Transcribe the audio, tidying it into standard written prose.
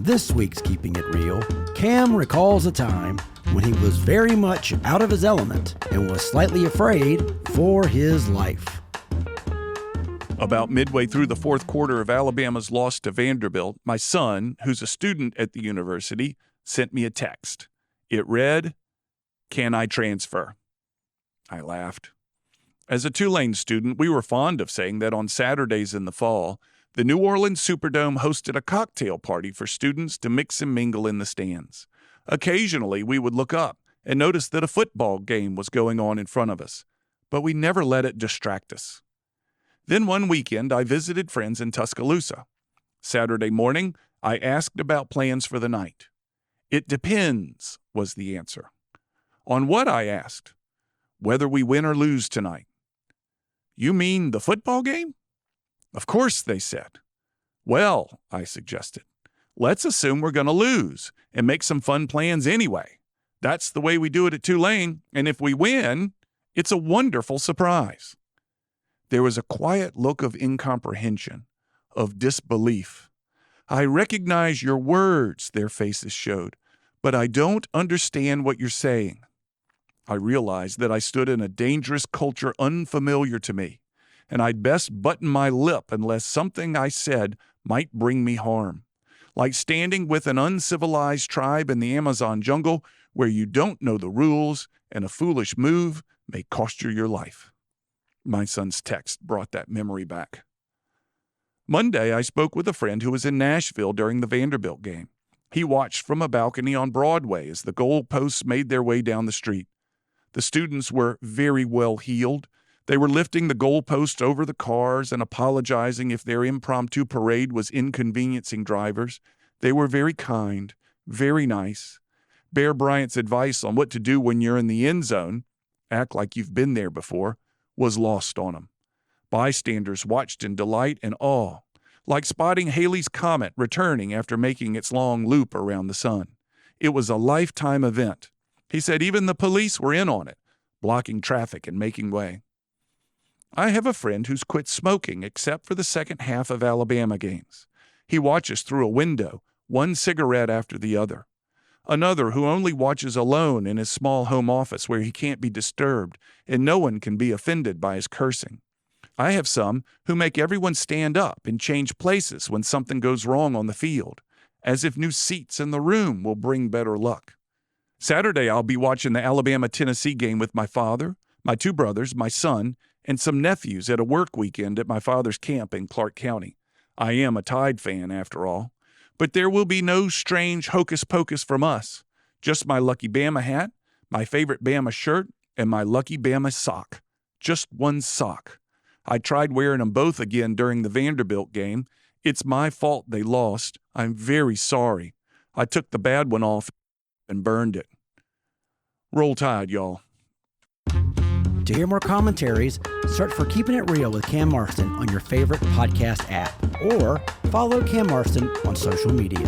On this week's Keeping It Real, Cam recalls a time when he was very much out of his element and was slightly afraid for his life. About midway through the fourth quarter of Alabama's loss to Vanderbilt, my son, who's a student at the university, sent me a text. It read, "Can I transfer?" I laughed. As a Tulane student, we were fond of saying that on Saturdays in the fall, the New Orleans Superdome hosted a cocktail party for students to mix and mingle in the stands. Occasionally, we would look up and notice that a football game was going on in front of us, but we never let it distract us. Then one weekend, I visited friends in Tuscaloosa. Saturday morning, I asked about plans for the night. "It depends," was the answer. "On what?" I asked. "Whether we win or lose tonight." "You mean the football game?" "Of course," they said. "Well," I suggested, "let's assume we're going to lose and make some fun plans anyway. That's the way we do it at Tulane, and if we win, it's a wonderful surprise." There was a quiet look of incomprehension, of disbelief. "I recognize your words," their faces showed, "but I don't understand what you're saying." I realized that I stood in a dangerous culture unfamiliar to me, and I'd best button my lip unless something I said might bring me harm. Like standing with an uncivilized tribe in the Amazon jungle where you don't know the rules and a foolish move may cost you your life. My son's text brought that memory back. Monday, I spoke with a friend who was in Nashville during the Vanderbilt game. He watched from a balcony on Broadway as the goalposts made their way down the street. The students were very well heeled. They were lifting the goalposts over the cars and apologizing if their impromptu parade was inconveniencing drivers. They were very kind, very nice. Bear Bryant's advice on what to do when you're in the end zone, act like you've been there before, was lost on him. Bystanders watched in delight and awe, like spotting Halley's Comet returning after making its long loop around the sun. It was a lifetime event. He said even the police were in on it, blocking traffic and making way. I have a friend who's quit smoking except for the second half of Alabama games. He watches through a window, one cigarette after the other. Another who only watches alone in his small home office where he can't be disturbed and no one can be offended by his cursing. I have some who make everyone stand up and change places when something goes wrong on the field, as if new seats in the room will bring better luck. Saturday, I'll be watching the Alabama-Tennessee game with my father, my two brothers, my son, and some nephews at a work weekend at my father's camp in Clark County. I am a Tide fan, after all. But there will be no strange hocus-pocus from us. Just my Lucky Bama hat, my favorite Bama shirt, and my Lucky Bama sock. Just one sock. I tried wearing them both again during the Vanderbilt game. It's my fault they lost. I'm very sorry. I took the bad one off and burned it. Roll Tide, y'all. To hear more commentaries, search for Keeping It Real with Cam Marston on your favorite podcast app or follow Cam Marston on social media.